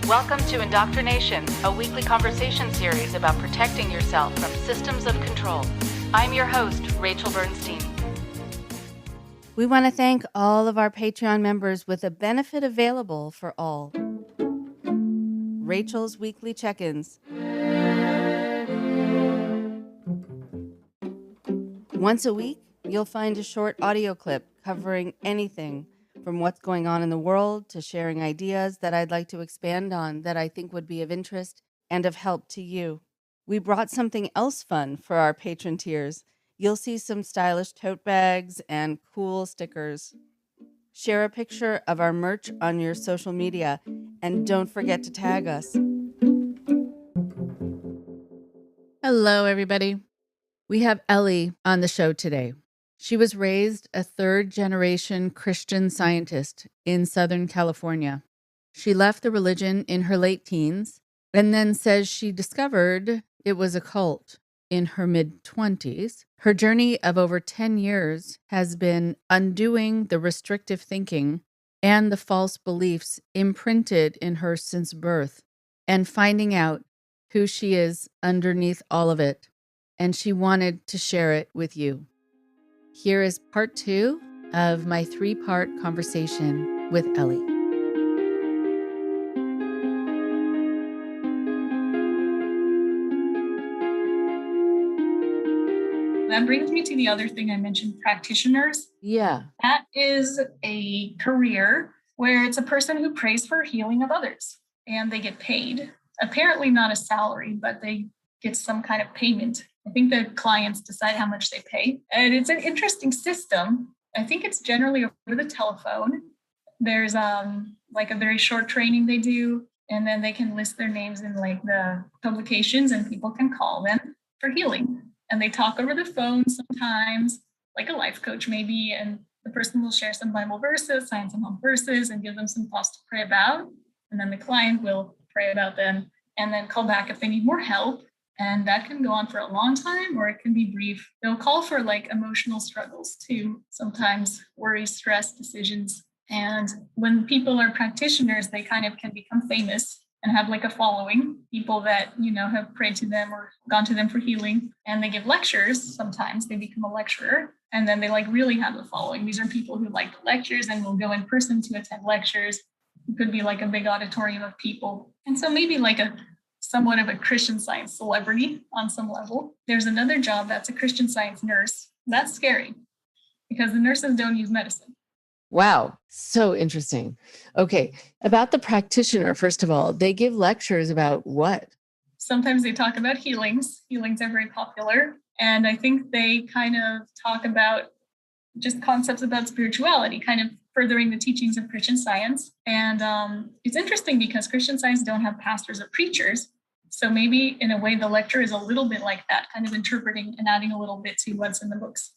Welcome to Indoctrination, a weekly conversation series about protecting yourself from systems of control. I'm your host, Rachel Bernstein. We want to thank all of our Patreon members with a benefit available for all. Rachel's Weekly Check-ins. Once a week, you'll find a short audio clip covering anything from what's going on in the world to sharing ideas that I'd like to expand on that I think would be of interest and of help to you. We brought something else fun for our patron tiers. You'll see some stylish tote bags and cool stickers. Share a picture of our merch on your social media and don't forget to tag us. Hello, everybody. We have Elli on the show today. She was raised a third-generation Christian Scientist in Southern California. She left the religion in her late teens and then says she discovered it was a cult in her mid-20s. Her journey of over 10 years has been undoing the restrictive thinking and the false beliefs imprinted in her since birth and finding out who she is underneath all of it. And she wanted to share it with you. Here is part 2 of my 3-part conversation with Elli. That brings me to the other thing I mentioned, practitioners. Yeah. That is a career where it's a person who prays for healing of others and they get paid. Apparently not a salary, but they get some kind of payment. I think the clients decide how much they pay. And it's an interesting system. I think it's generally over the telephone. There's like a very short training they do, and then they can list their names in like the publications and people can call them for healing. And they talk over the phone sometimes, like a life coach maybe, and the person will share some Bible verses, sign some home verses, and give them some thoughts to pray about. And then the client will pray about them and then call back if they need more help. And that can go on for a long time or it can be brief. They'll call for like emotional struggles too, sometimes worry, stress, decisions. And when people are practitioners, they kind of can become famous and have like a following, people that, have prayed to them or gone to them for healing. And they give lectures. Sometimes they become a lecturer and then they like really have a following. These are people who like the lectures and will go in person to attend lectures. It could be like a big auditorium of people. And so maybe like somewhat of a Christian Science celebrity on some level. There's another job that's a Christian Science nurse. That's scary because the nurses don't use medicine. Wow. So interesting. Okay. About the practitioner, first of all, they give lectures about what? Sometimes they talk about healings. Healings are very popular. And I think they kind of talk about just concepts about spirituality, kind of furthering the teachings of Christian Science. And it's interesting because Christian Science don't have pastors or preachers. So maybe in a way, the lecture is a little bit like that, kind of interpreting and adding a little bit to what's in the books.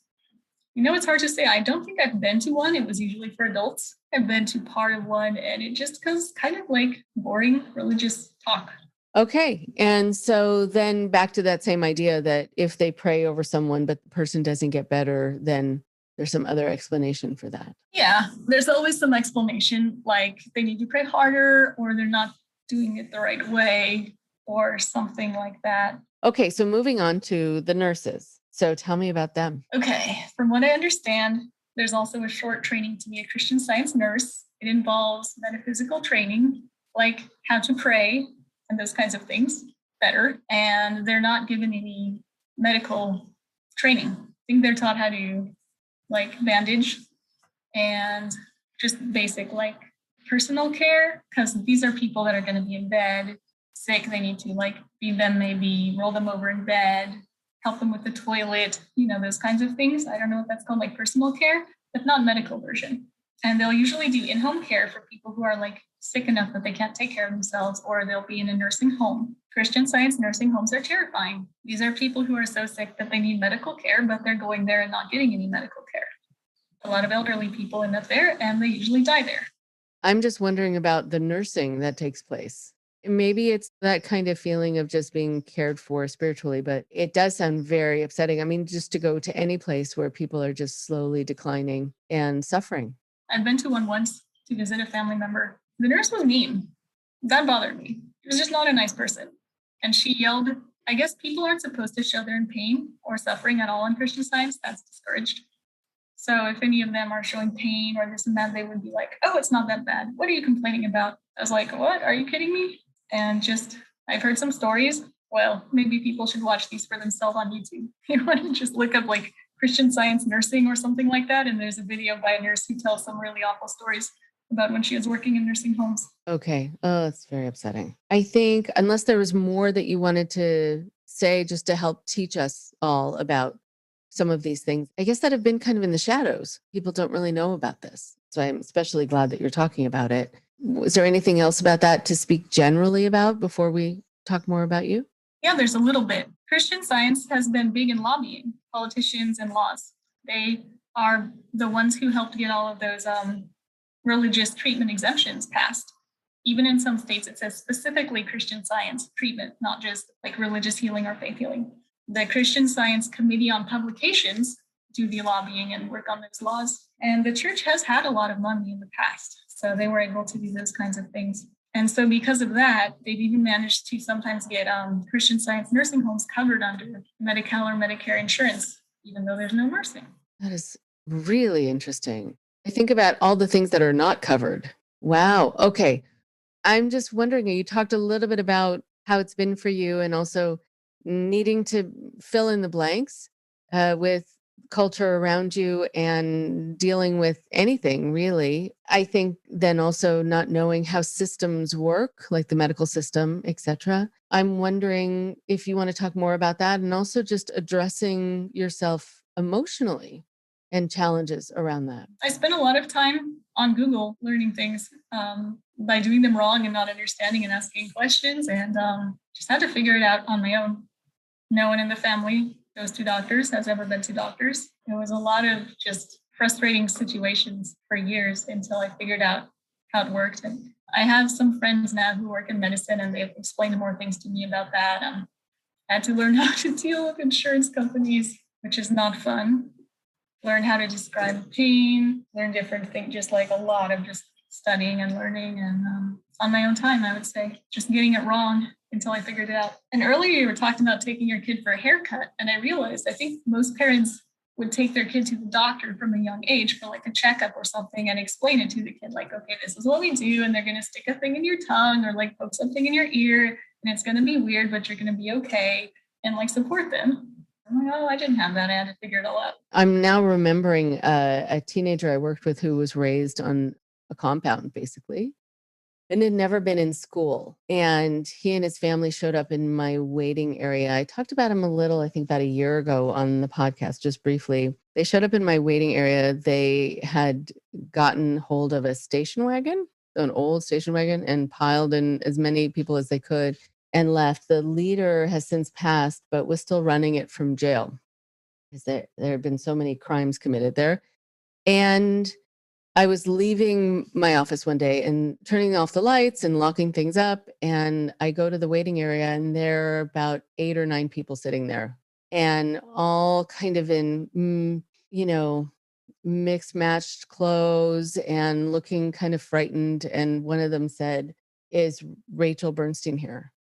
It's hard to say. I don't think I've been to one. It was usually for adults. I've been to part of one and it just goes kind of like boring religious talk. Okay. And so then back to that same idea that if they pray over someone, but the person doesn't get better, then there's some other explanation for that. Yeah, there's always some explanation, like they need to pray harder or they're not doing it the right way or something like that. Okay, so moving on to the nurses. So tell me about them. Okay, from what I understand, there's also a short training to be a Christian Science nurse. It involves metaphysical training, like how to pray and those kinds of things better. And they're not given any medical training. I think they're taught how to bandage and just basic personal care, because these are people that are going to be in bed sick. They need to feed them, maybe roll them over in bed, help them with the toilet, those kinds of things. I don't know if that's called personal care, but not medical version. And they'll usually do in-home care for people who are sick enough that they can't take care of themselves, or they'll be in a nursing home. Christian Science nursing homes are terrifying. These are people who are so sick that they need medical care, but they're going there and not getting any medical care. A lot of elderly people end up there and they usually die there. I'm just wondering about the nursing that takes place. Maybe it's that kind of feeling of just being cared for spiritually, but it does sound very upsetting. I mean, just to go to any place where people are just slowly declining and suffering. I've been to one once to visit a family member. The nurse was mean. That bothered me. She was just not a nice person. And she yelled, I guess people aren't supposed to show they're in pain or suffering at all in Christian Science. That's discouraged. So if any of them are showing pain or this and that, they would be like, oh, it's not that bad. What are you complaining about? I was like, what? Are you kidding me? And just, I've heard some stories. Well, maybe people should watch these for themselves on YouTube. You want to just look up like Christian Science nursing or something like that. And there's a video by a nurse who tells some really awful stories about when she was working in nursing homes. Okay. Oh, that's very upsetting. I think unless there was more that you wanted to say just to help teach us all about some of these things, I guess that have been kind of in the shadows. People don't really know about this. So I'm especially glad that you're talking about it. Was there anything else about that to speak generally about before we talk more about you? Yeah, there's a little bit. Christian Science has been big in lobbying, politicians and laws. They are the ones who helped get all of those religious treatment exemptions passed. Even in some states, it says specifically Christian Science treatment, not just like religious healing or faith healing. The Christian Science Committee on Publications do the lobbying and work on those laws. And the church has had a lot of money in the past, so they were able to do those kinds of things. And so because of that, they've even managed to sometimes get Christian Science nursing homes covered under Medi-Cal or Medicare insurance, even though there's no nursing. That is really interesting. I think about all the things that are not covered. Wow. Okay. I'm just wondering, you talked a little bit about how it's been for you and also needing to fill in the blanks with culture around you and dealing with anything really. I think then also not knowing how systems work, like the medical system, etc. I'm wondering if you want to talk more about that and also just addressing yourself emotionally and challenges around that. I spent a lot of time on Google learning things by doing them wrong and not understanding and asking questions, and just had to figure it out on my own. No one in the family goes to doctors, has ever been to doctors. It was a lot of just frustrating situations for years until I figured out how it worked. And I have some friends now who work in medicine, and they've explained more things to me about that. I had to learn how to deal with insurance companies, which is not fun. Learn how to describe pain, learn different things, just like a lot of just studying and learning and on my own time, I would say, just getting it wrong until I figured it out. And earlier you were talking about taking your kid for a haircut. And I realized I think most parents would take their kid to the doctor from a young age for like a checkup or something and explain it to the kid, like, okay, this is what we do. And they're going to stick a thing in your tongue or like poke something in your ear. And it's going to be weird, but you're going to be okay, and like support them. I'm like, oh, I didn't have that. I had to figure it all out. I'm now remembering a teenager I worked with who was raised on a compound, basically, and had never been in school. And he and his family showed up in my waiting area. I talked about him a little, I think about a year ago on the podcast, just briefly. They showed up in my waiting area. They had gotten hold of a station wagon, an old station wagon, and piled in as many people as they could and left. The leader has since passed, but was still running it from jail because there have been so many crimes committed there. And I was leaving my office one day and turning off the lights and locking things up. And I go to the waiting area, and there are about 8 or 9 people sitting there, and all kind of in, mixed matched clothes and looking kind of frightened. And one of them said, "Is Rachel Bernstein here?"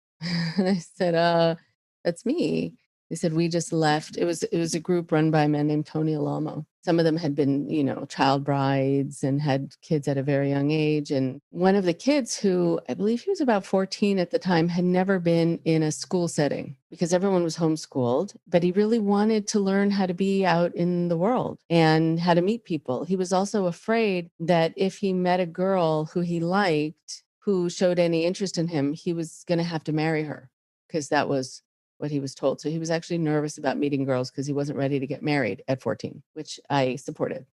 And I said, "That's me." They said, "We just left." It was a group run by a man named Tony Alamo. Some of them had been, child brides and had kids at a very young age. And one of the kids, who I believe he was about 14 at the time, had never been in a school setting because everyone was homeschooled, but he really wanted to learn how to be out in the world and how to meet people. He was also afraid that if he met a girl who he liked, who showed any interest in him, he was going to have to marry her, because that was what he was told. So he was actually nervous about meeting girls because he wasn't ready to get married at 14, which I supported.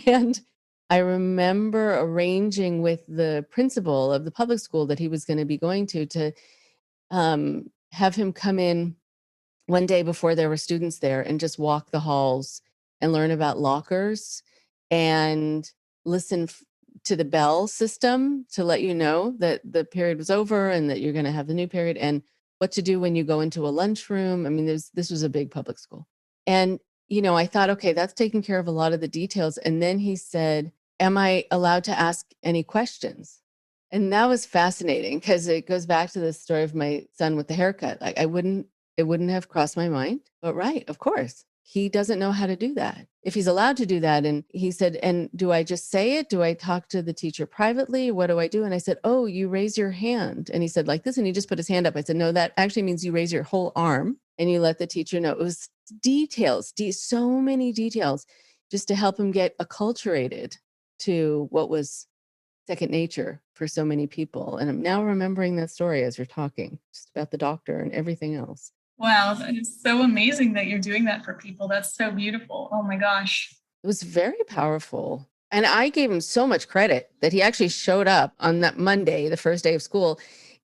And I remember arranging with the principal of the public school that he was going to be going to have him come in one day before there were students there and just walk the halls and learn about lockers and listen to the bell system to let you know that the period was over and that you're going to have the new period, and what to do when you go into a lunchroom. I mean, this was a big public school. And, I thought, okay, that's taking care of a lot of the details. And then he said, "Am I allowed to ask any questions?" And that was fascinating because it goes back to the story of my son with the haircut. Like it wouldn't have crossed my mind, but right, of course. He doesn't know how to do that. If he's allowed to do that. And he said, and do I just say it? Do I talk to the teacher privately? What do I do? And I said, oh, you raise your hand. And he said like this. And he just put his hand up. I said, no, that actually means you raise your whole arm and you let the teacher know. It was details, so many details just to help him get acculturated to what was second nature for so many people. And I'm now remembering that story as you're talking, just about the doctor and everything else. Wow, that is so amazing that you're doing that for people. That's so beautiful. Oh my gosh. It was very powerful. And I gave him so much credit that he actually showed up on that Monday, the first day of school,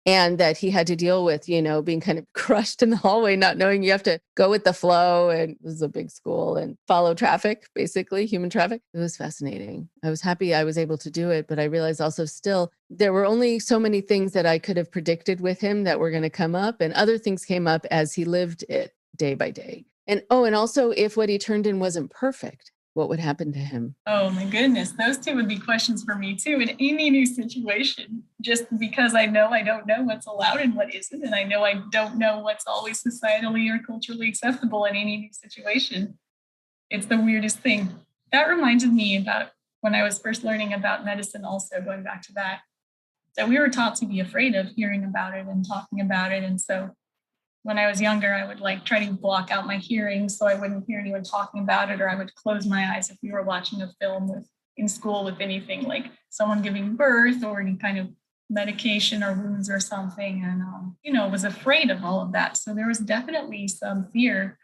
and that he had to deal with, being kind of crushed in the hallway, not knowing you have to go with the flow. And it was a big school and follow traffic, basically, human traffic. It was fascinating. I was happy I was able to do it, but I realized also still there were only so many things that I could have predicted with him that were going to come up, and other things came up as he lived it day by day. And and also if what he turned in wasn't perfect, what would happen to him? Oh my goodness. Those two would be questions for me too in any new situation, just because I know I don't know what's allowed and what isn't. And I know I don't know what's always societally or culturally acceptable in any new situation. It's the weirdest thing. That reminded me about when I was first learning about medicine, also going back to that we were taught to be afraid of hearing about it and talking about it. And so when I was younger, I would like try to block out my hearing so I wouldn't hear anyone talking about it, or I would close my eyes if we were watching a film in school with anything like someone giving birth or any kind of medication or wounds or something, and was afraid of all of that. So there was definitely some fear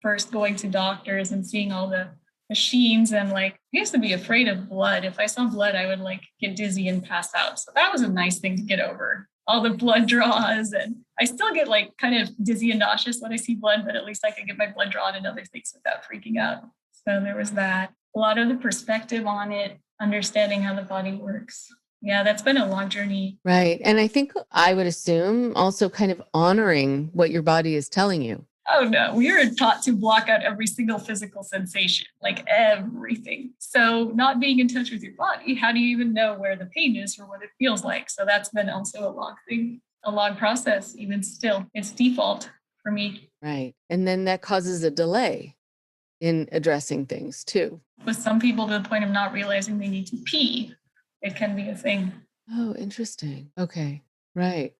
first going to doctors and seeing all the machines, and like I used to be afraid of blood. If I saw blood, I would like get dizzy and pass out. So that was a nice thing to get over, all the blood draws. And I still get like kind of dizzy and nauseous when I see blood, but at least I can get my blood drawn and other things without freaking out. So there was that. A lot of the perspective on it, understanding how the body works. Yeah, that's been a long journey. Right. And I think I would assume also kind of honoring what your body is telling you. Oh no, we were taught to block out every single physical sensation, like everything. So not being in touch with your body, how do you even know where the pain is or what it feels like? So that's been also a long thing, a long process, even still. It's default for me. Right. And then that causes a delay in addressing things too. With some people to the point of not realizing they need to pee, it can be a thing. Oh, interesting. Okay. Right.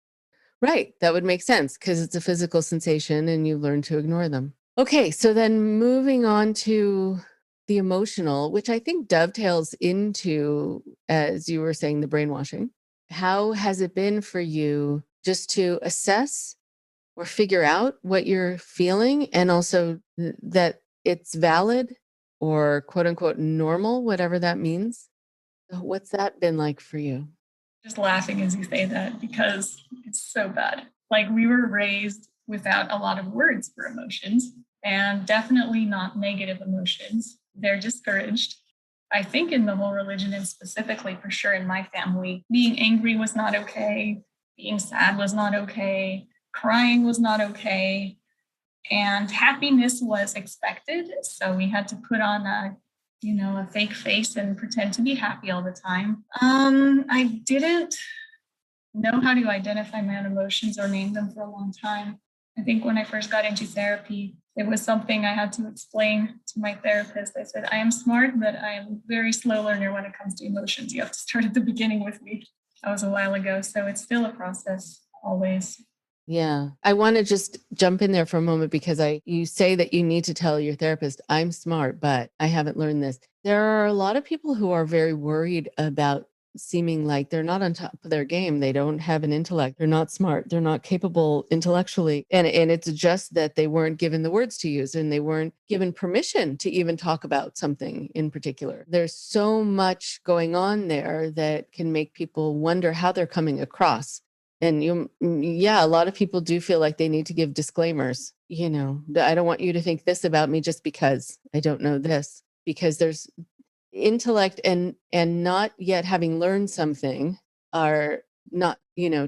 Right. That would make sense because it's a physical sensation and you learn to ignore them. Okay. So then moving on to the emotional, which I think dovetails into, as you were saying, the brainwashing. How has it been for you just to assess or figure out what you're feeling, and also that it's valid or quote unquote normal, whatever that means? What's that been like for you? Just laughing as you say that because it's so bad. Like we were raised without a lot of words for emotions, and definitely not negative emotions. They're discouraged. I think in the whole religion, and specifically for sure in my family, being angry was not okay. Being sad was not okay. Crying was not okay. And happiness was expected. So we had to put on a fake face and pretend to be happy all the time. I didn't know how to identify my own emotions or name them for a long time. I think when I first got into therapy, it was something I had to explain to my therapist. I said, I am smart, but I am a very slow learner when it comes to emotions. You have to start at the beginning with me. That was a while ago. So it's still a process always. Yeah. I want to just jump in there for a moment because you say that you need to tell your therapist, I'm smart, but I haven't learned this. There are a lot of people who are very worried about seeming like they're not on top of their game. They don't have an intellect. They're not smart. They're not capable intellectually. And it's just that they weren't given the words to use and they weren't given permission to even talk about something in particular. There's so much going on there that can make people wonder how they're coming across. And a lot of people do feel like they need to give disclaimers. I don't want you to think this about me just because I don't know this, because there's intellect and not yet having learned something are not,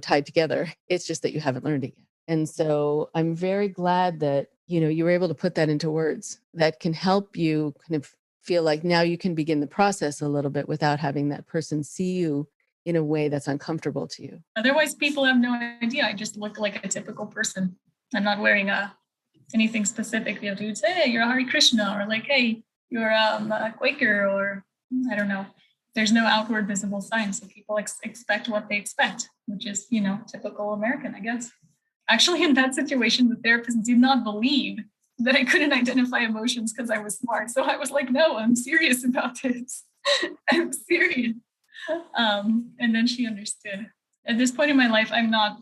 tied together. It's just that you haven't learned it yet. And so I'm very glad that, you were able to put that into words that can help you kind of feel like now you can begin the process a little bit without having that person see you in a way that's uncomfortable to you. Otherwise, people have no idea. I just look like a typical person. I'm not wearing anything specific. You would say, hey, you're a Hare Krishna, or like, hey, you're a Quaker, or I don't know. There's no outward visible sign. So people expect what they expect, which is, typical American, I guess. Actually, in that situation, the therapist did not believe that I couldn't identify emotions because I was smart. So I was like, no, I'm serious about this. I'm serious. And then she understood. At this point in my life, I'm not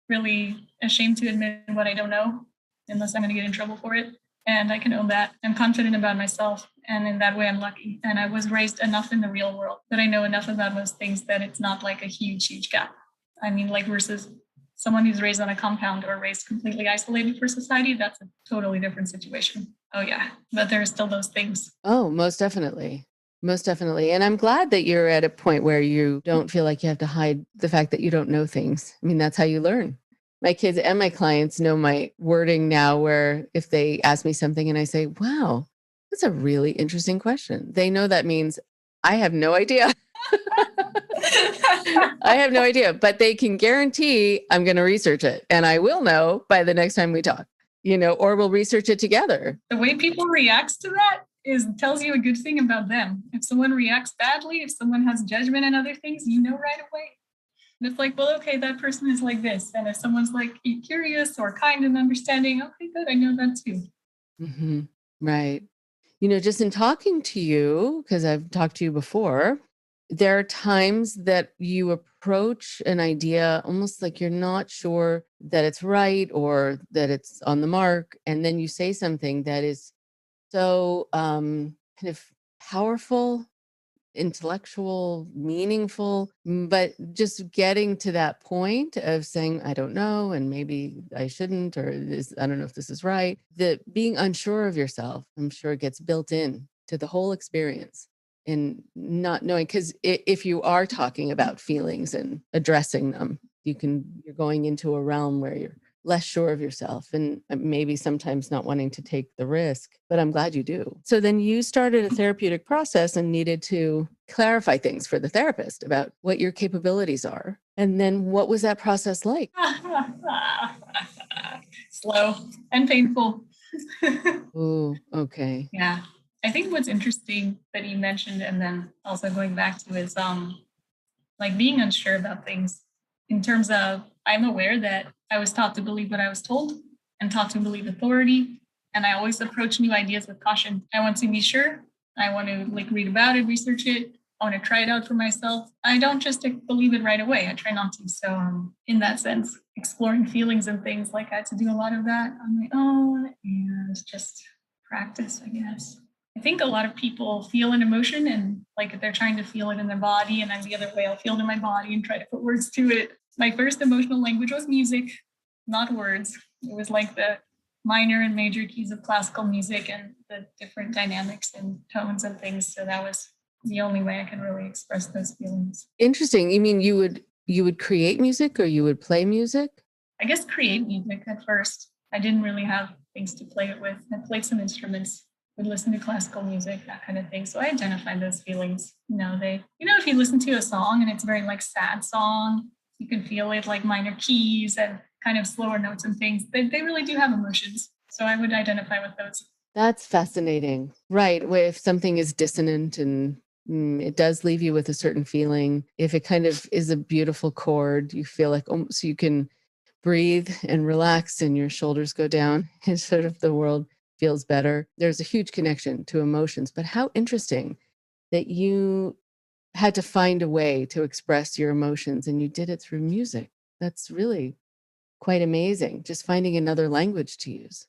really ashamed to admit what I don't know, unless I'm going to get in trouble for it. And I can own that. I'm confident about myself. And in that way, I'm lucky. And I was raised enough in the real world that I know enough about most things that it's not like a huge, huge gap. I mean, like versus someone who's raised on a compound or raised completely isolated for society, that's a totally different situation. Oh, yeah. But there are still those things. Oh, most definitely. Most definitely. And I'm glad that you're at a point where you don't feel like you have to hide the fact that you don't know things. I mean, that's how you learn. My kids and my clients know my wording now, where if they ask me something and I say, wow, that's a really interesting question, they know that means I have no idea. I have no idea, but they can guarantee I'm going to research it and I will know by the next time we talk, or we'll research it together. The way people react to that tells you a good thing about them. If someone reacts badly, if someone has judgment and other things, you know right away. And it's like, well, okay, that person is like this. And if someone's like curious or kind and understanding, okay, good, I know that too. Mm-hmm. Right. Just in talking to you, because I've talked to you before, there are times that you approach an idea almost like you're not sure that it's right or that it's on the mark. And then you say something that is so kind of powerful, intellectual, meaningful, but just getting to that point of saying, I don't know, and maybe I shouldn't, or I don't know if this is right. The being unsure of yourself, I'm sure gets built in to the whole experience, and not knowing, because if you are talking about feelings and addressing them, you're going into a realm where you're less sure of yourself and maybe sometimes not wanting to take the risk, but I'm glad you do. So then you started a therapeutic process and needed to clarify things for the therapist about what your capabilities are. And then what was that process like? Slow and painful. Oh, okay. Yeah. I think what's interesting that you mentioned, and then also going back to, is like being unsure about things in terms of, I'm aware that I was taught to believe what I was told and taught to believe authority. And I always approach new ideas with caution. I want to be sure. I want to read about it, research it. I want to try it out for myself. I don't just believe it right away. I try not to. So in that sense, exploring feelings and things, I had to do a lot of that on my own and just practice, I guess. I think a lot of people feel an emotion and they're trying to feel it in their body, and I'm the other way. I'll feel it in my body and try to put words to it. My first emotional language was music, not words. It was the minor and major keys of classical music and the different dynamics and tones and things. So that was the only way I could really express those feelings. Interesting. You mean you would create music, or you would play music? I guess create music at first. I didn't really have things to play it with. I played some instruments, would listen to classical music, that kind of thing. So I identified those feelings. If you listen to a song and it's a very sad song, you can feel it minor keys and kind of slower notes and things. They really do have emotions. So I would identify with those. That's fascinating. Right. If something is dissonant and it does leave you with a certain feeling, if it kind of is a beautiful chord, you feel like, so you can breathe and relax and your shoulders go down and sort of the world feels better. There's a huge connection to emotions. But how interesting that you had to find a way to express your emotions and you did it through music. That's really quite amazing. Just finding another language to use.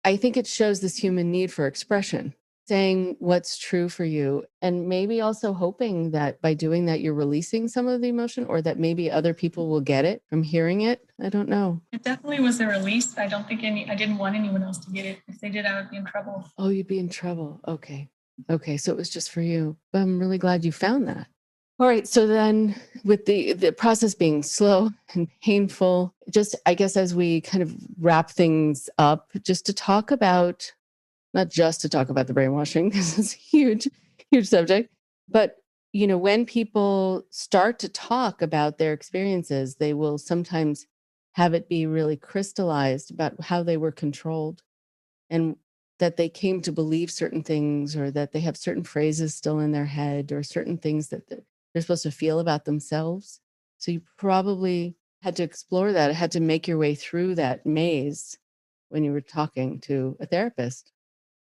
I think it shows this human need for expression, saying what's true for you, and maybe also hoping that by doing that, you're releasing some of the emotion, or that maybe other people will get it from hearing it. I don't know. It definitely was a release. I don't think I didn't want anyone else to get it. If they did, I would be in trouble. Oh, you'd be in trouble. Okay. So it was just for you. But I'm really glad you found that. All right. So then with the process being slow and painful, just I guess as we kind of wrap things up, just to talk about, not just to talk about the brainwashing, because it's a huge, huge subject, but when people start to talk about their experiences, they will sometimes have it be really crystallized about how they were controlled and that they came to believe certain things, or that they have certain phrases still in their head, or certain things that they're supposed to feel about themselves. So you probably had to explore that, had to make your way through that maze when you were talking to a therapist.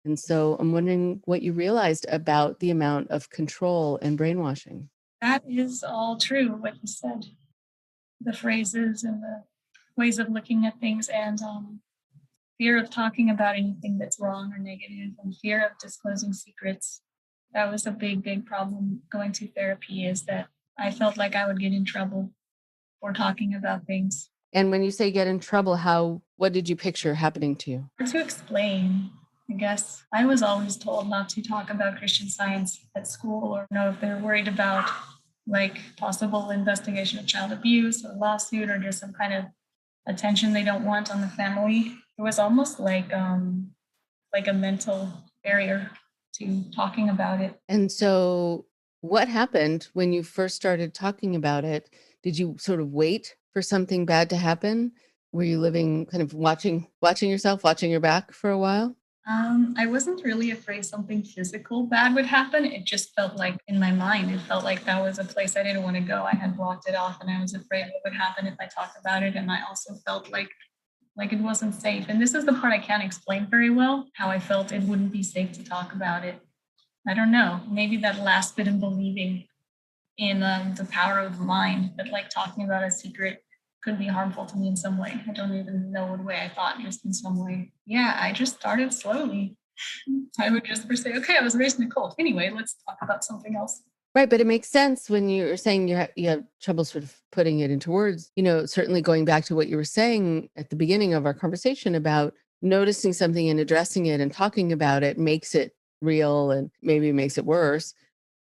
And so I'm wondering what you realized about the amount of control and brainwashing. That is all true, what you said. The phrases and the ways of looking at things, and fear of talking about anything that's wrong or negative, and fear of disclosing secrets. That was a big, big problem going to therapy, is that I felt like I would get in trouble for talking about things. And when you say get in trouble, what did you picture happening to you? Hard to explain, I guess. I was always told not to talk about Christian Science at school, or know if they're worried about like possible investigation of child abuse or lawsuit, or just some kind of attention they don't want on the family. It was almost like a mental barrier to talking about it. And so what happened when you first started talking about it? Did you sort of wait for something bad to happen? Were you living kind of watching yourself, watching your back for a while? I wasn't really afraid something physical bad would happen. It just felt like in my mind, it felt like that was a place I didn't want to go. I had blocked it off, and I was afraid what would happen if I talked about it. And I also felt like it wasn't safe. And this is the part I can't explain very well, how I felt it wouldn't be safe to talk about it. I don't know. Maybe that last bit of believing in the power of the mind, that like talking about a secret could be harmful to me in some way. I don't even know what way I thought, just in some way. Yeah, I just started slowly. I would just say, okay, I was raised in a cult. Anyway, let's talk about something else. Right, but it makes sense when you're saying you have trouble sort of putting it into words. Certainly going back to what you were saying at the beginning of our conversation about noticing something and addressing it and talking about it makes it real, and maybe makes it worse.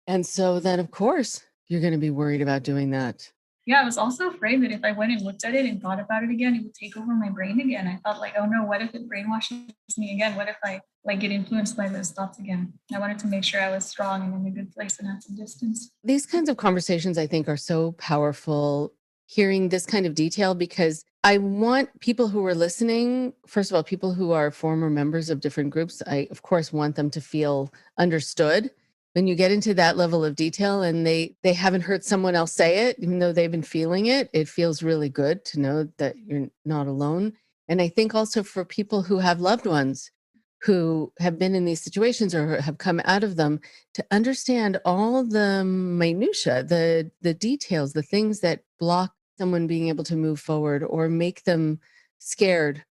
And so then, of course, you're going to be worried about doing that. Yeah, I was also afraid that if I went and looked at it and thought about it again, it would take over my brain again. I thought like, oh no, what if it brainwashes me again? What if I like get influenced by those thoughts again? I wanted to make sure I was strong and in a good place and at some distance. These kinds of conversations, I think, are so powerful, hearing this kind of detail, because I want people who are listening, first of all, people who are former members of different groups, I, of course, want them to feel understood. When you get into that level of detail and they haven't heard someone else say it, even though they've been feeling it, it feels really good to know that you're not alone. And I think also for people who have loved ones who have been in these situations or have come out of them, to understand all the minutia, the details, the things that block someone being able to move forward or make them scared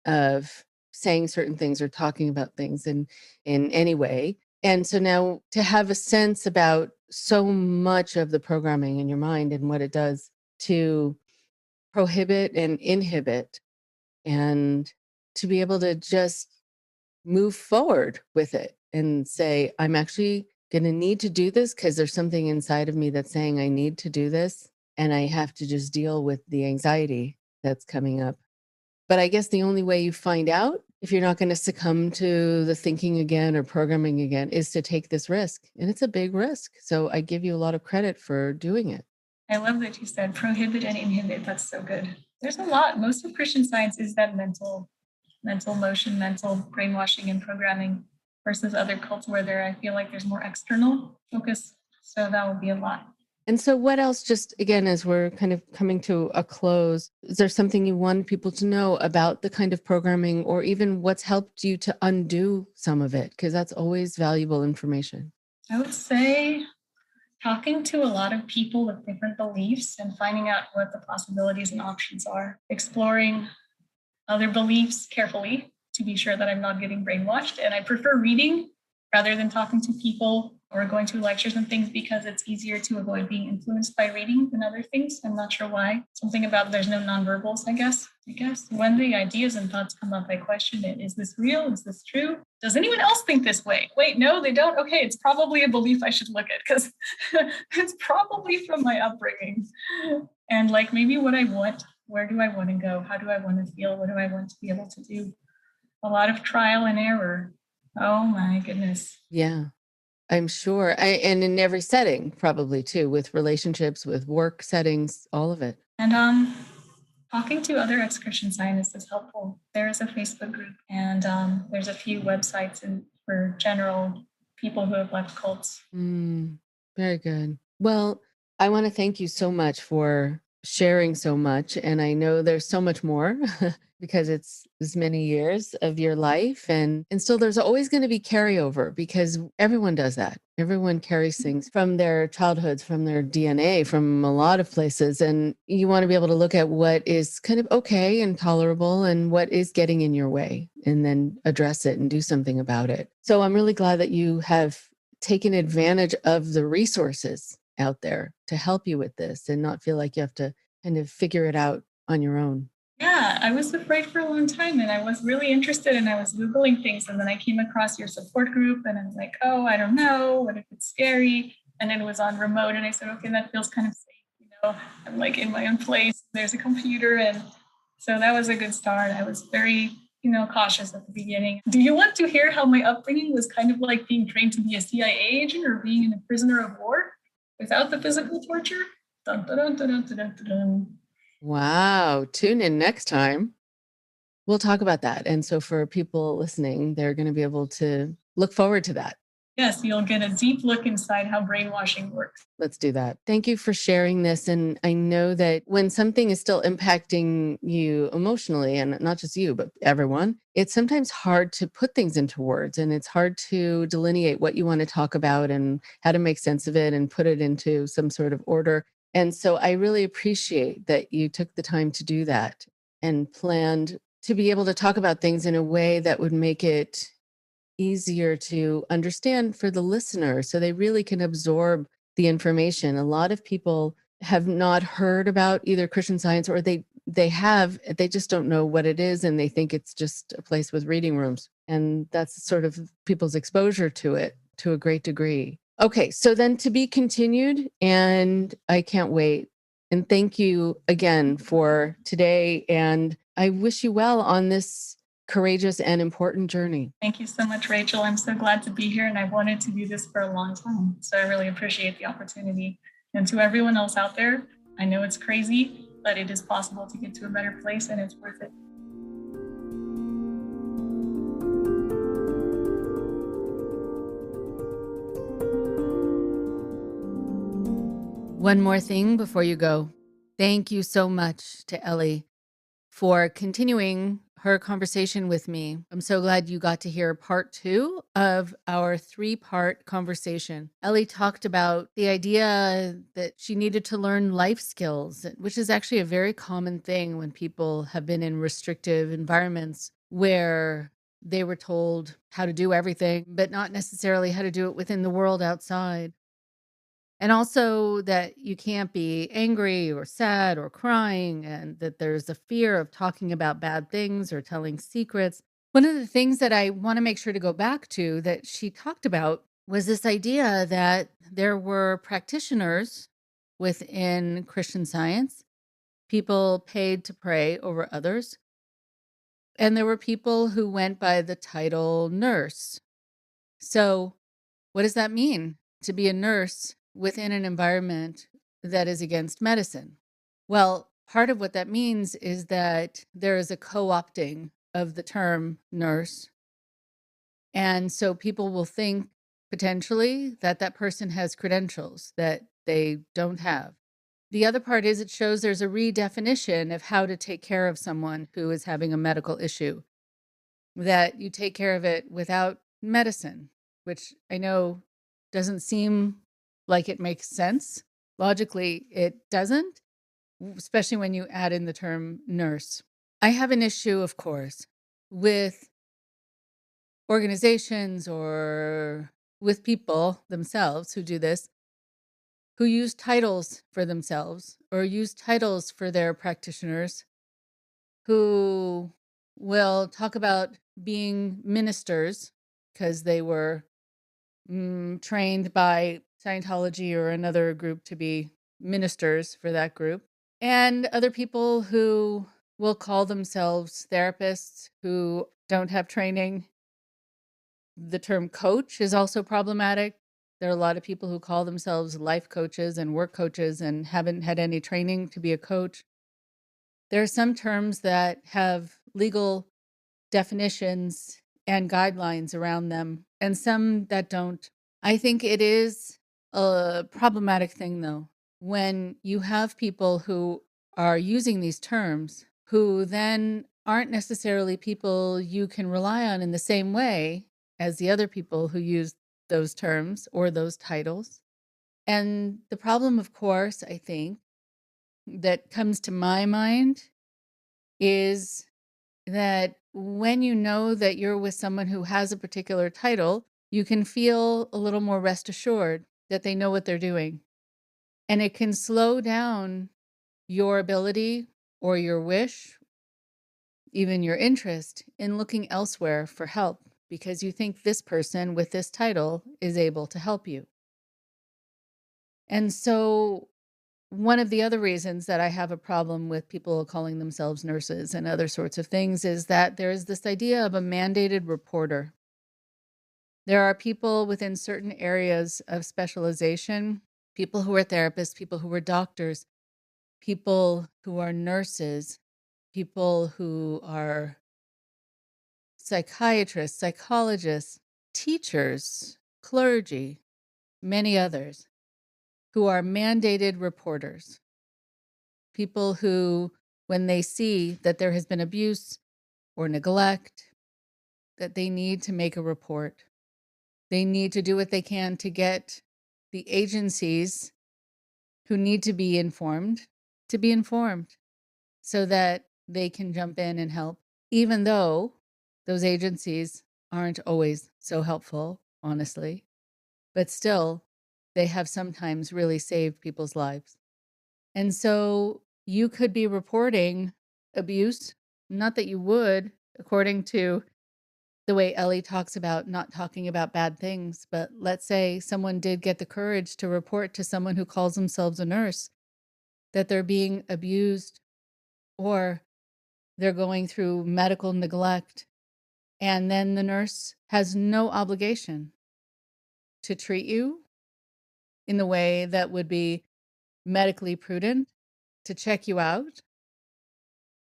of saying certain things or talking about things in any way. And so now to have a sense about so much of the programming in your mind and what it does to prohibit and inhibit, and to be able to just move forward with it and say, I'm actually going to need to do this because there's something inside of me that's saying I need to do this. And I have to just deal with the anxiety that's coming up. But I guess the only way you find out if you're not going to succumb to the thinking again or programming again is to take this risk. And it's a big risk. So I give you a lot of credit for doing it. I love that you said prohibit and inhibit. That's so good. There's a lot. Most of Christian Science is that mental motion, mental brainwashing and programming, versus other cults where I feel like there's more external focus. So that would be a lot. And so what else, just again, as we're kind of coming to a close, is there something you want people to know about the kind of programming, or even what's helped you to undo some of it? Because that's always valuable information. I would say talking to a lot of people with different beliefs and finding out what the possibilities and options are, exploring other beliefs carefully to be sure that I'm not getting brainwashed. And I prefer reading rather than talking to people or going to lectures and things, because it's easier to avoid being influenced by reading than other things. I'm not sure why. Something about there's no nonverbals, I guess. When the ideas and thoughts come up, I question it. Is this real? Is this true? Does anyone else think this way? Wait, no, they don't. Okay, it's probably a belief I should look at, because it's probably from my upbringing. And like maybe what I want, where do I want to go? How do I want to feel? What do I want to be able to do? A lot of trial and error. Oh my goodness. Yeah. I'm sure. And in every setting, probably too, with relationships, with work settings, all of it. And talking to other ex-Christian scientists is helpful. There is a Facebook group, and there's a few websites for general people who have left cults. Very good. Well, I want to thank you so much for sharing so much. And I know there's so much more because it's as many years of your life. And still, there's always going to be carryover because everyone does that. Everyone carries things from their childhoods, from their DNA, from a lot of places. And you want to be able to look at what is kind of okay and tolerable and what is getting in your way and then address it and do something about it. So I'm really glad that you have taken advantage of the resources out there to help you with this and not feel like you have to kind of figure it out on your own. Yeah, I was afraid for a long time and I was really interested and I was Googling things. And then I came across your support group and I was like, oh, I don't know. What if it's scary? And then it was on remote. And I said, okay, that feels kind of safe. I'm like in my own place. There's a computer. And so that was a good start. I was very, cautious at the beginning. Do you want to hear how my upbringing was kind of like being trained to be a CIA agent or being a prisoner of war without the physical torture? Dun, dun, dun, dun, dun, dun, dun. Wow. Tune in next time. We'll talk about that. And so for people listening, they're going to be able to look forward to that. Yes, you'll get a deep look inside how brainwashing works. Let's do that. Thank you for sharing this. And I know that when something is still impacting you emotionally, and not just you, but everyone, it's sometimes hard to put things into words and it's hard to delineate what you want to talk about and how to make sense of it and put it into some sort of order. And so I really appreciate that you took the time to do that and planned to be able to talk about things in a way that would make it easier to understand for the listener so they really can absorb the information. A lot of people have not heard about either Christian Science or they just don't know what it is and they think it's just a place with reading rooms. And that's sort of people's exposure to it to a great degree. Okay, so then to be continued, and I can't wait. And thank you again for today. And I wish you well on this courageous and important journey. Thank you so much, Rachel. I'm so glad to be here and I wanted to do this for a long time. So I really appreciate the opportunity. And to everyone else out there, I know it's crazy, but it is possible to get to a better place and it's worth it. One more thing before you go. Thank you so much to Elli for continuing her conversation with me. I'm so glad you got to hear part 2 of our 3-part conversation. Elli talked about the idea that she needed to learn life skills, which is actually a very common thing when people have been in restrictive environments where they were told how to do everything, but not necessarily how to do it within the world outside. And also that you can't be angry or sad or crying, and that there's a fear of talking about bad things or telling secrets. One of the things that I want to make sure to go back to that she talked about was this idea that there were practitioners within Christian Science, people paid to pray over others, and there were people who went by the title nurse. So, what does that mean to be a nurse within an environment that is against medicine? Well, part of what that means is that there is a co opting of the term nurse. And so people will think potentially that that person has credentials that they don't have. The other part is it shows there's a redefinition of how to take care of someone who is having a medical issue, that you take care of it without medicine, which I know doesn't seem like it makes sense. Logically, it doesn't, especially when you add in the term nurse. I have an issue, of course, with organizations or with people themselves who do this, who use titles for themselves or use titles for their practitioners, who will talk about being ministers because they were trained by Scientology or another group to be ministers for that group, and other people who will call themselves therapists who don't have training. The term coach is also problematic. There are a lot of people who call themselves life coaches and work coaches and haven't had any training to be a coach. There are some terms that have legal definitions and guidelines around them, and some that don't. I think it is a problematic thing, though, when you have people who are using these terms who then aren't necessarily people you can rely on in the same way as the other people who use those terms or those titles. And the problem, of course, I think, that comes to my mind is that when you know that you're with someone who has a particular title, you can feel a little more rest assured that they know what they're doing. And it can slow down your ability or your wish, even your interest in looking elsewhere for help because you think this person with this title is able to help you. And so one of the other reasons that I have a problem with people calling themselves nurses and other sorts of things is that there is this idea of a mandated reporter. There are people within certain areas of specialization, people who are therapists, people who are doctors, people who are nurses, people who are psychiatrists, psychologists, teachers, clergy, many others who are mandated reporters. People who, when they see that there has been abuse or neglect, that they need to make a report. They need to do what they can to get the agencies who need to be informed so that they can jump in and help, even though those agencies aren't always so helpful, honestly. But still, they have sometimes really saved people's lives. And so you could be reporting abuse, not that you would, according to the way Elli talks about not talking about bad things, but let's say someone did get the courage to report to someone who calls themselves a nurse that they're being abused or they're going through medical neglect, and then the nurse has no obligation to treat you in the way that would be medically prudent, to check you out,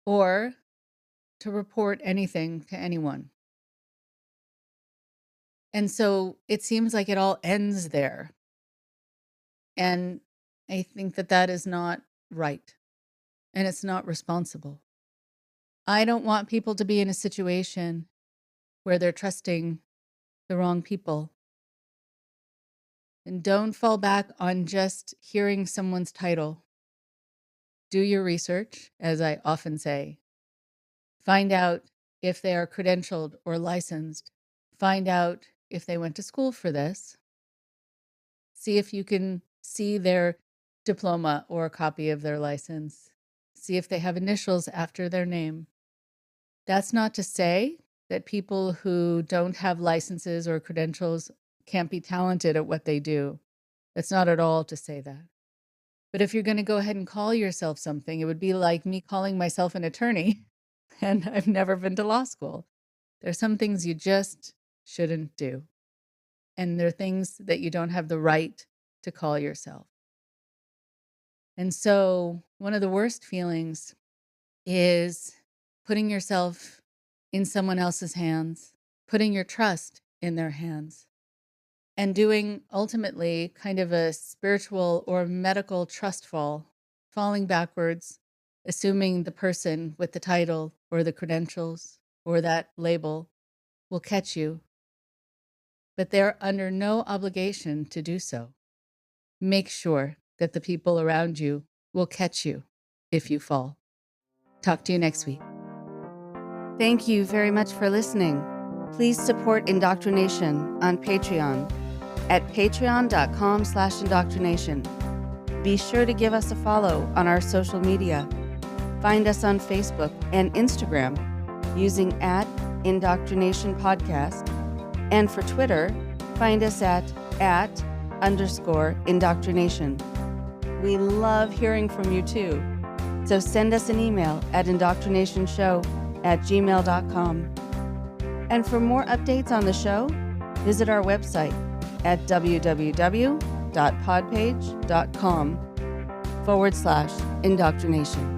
or to report anything to anyone. And so it seems like it all ends there. And I think that that is not right, and it's not responsible. I don't want people to be in a situation where they're trusting the wrong people. And don't fall back on just hearing someone's title. Do your research, as I often say. Find out if they are credentialed or licensed. Find out if they went to school for this. See if you can see their diploma or a copy of their license. See if they have initials after their name. That's not to say that people who don't have licenses or credentials can't be talented at what they do. That's not at all to say that. But if you're going to go ahead and call yourself something, it would be like me calling myself an attorney, and I've never been to law school. There are some things you just shouldn't do. And there are things that you don't have the right to call yourself. And so one of the worst feelings is putting yourself in someone else's hands, putting your trust in their hands, and doing ultimately kind of a spiritual or medical trust fall, falling backwards, assuming the person with the title or the credentials or that label will catch you. But they're under no obligation to do so. Make sure that the people around you will catch you if you fall. Talk to you next week. Thank you very much for listening. Please support Indoctrination on Patreon at patreon.com/indoctrination. Be sure to give us a follow on our social media. Find us on Facebook and Instagram using @indoctrination_podcast. And for Twitter, find us at @_indoctrination. We love hearing from you too. So send us an email at indoctrinationshow@gmail.com. And for more updates on the show, visit our website at www.podpage.com/indoctrination.